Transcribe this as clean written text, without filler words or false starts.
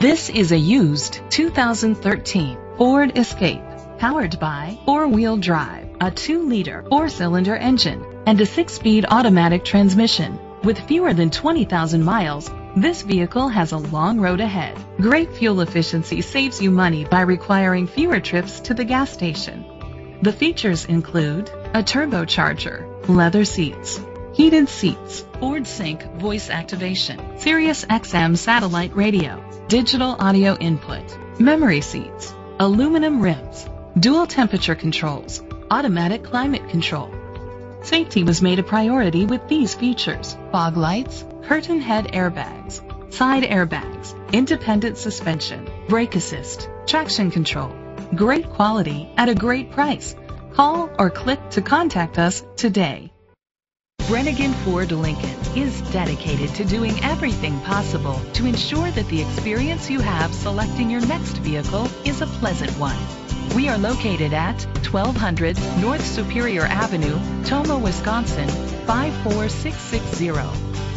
This is a used 2013 Ford Escape, powered by four-wheel drive, a 2-liter 4-cylinder engine, and a 6-speed automatic transmission. With fewer than 20,000 miles, this vehicle has a long road ahead. Great fuel efficiency saves you money by requiring fewer trips to the gas station. The features include a turbocharger, leather seats, heated seats, Ford Sync voice activation, Sirius XM satellite radio, digital audio input, memory seats, aluminum rims, dual temperature controls, automatic climate control. Safety was made a priority with these features: fog lights, curtain head airbags, side airbags, independent suspension, brake assist, traction control. Great quality at a great price. Call or click to contact us today. Brennigan Ford Lincoln is dedicated to doing everything possible to ensure that the experience you have selecting your next vehicle is a pleasant one. We are located at 1200 North Superior Avenue, Tomah, Wisconsin 54660.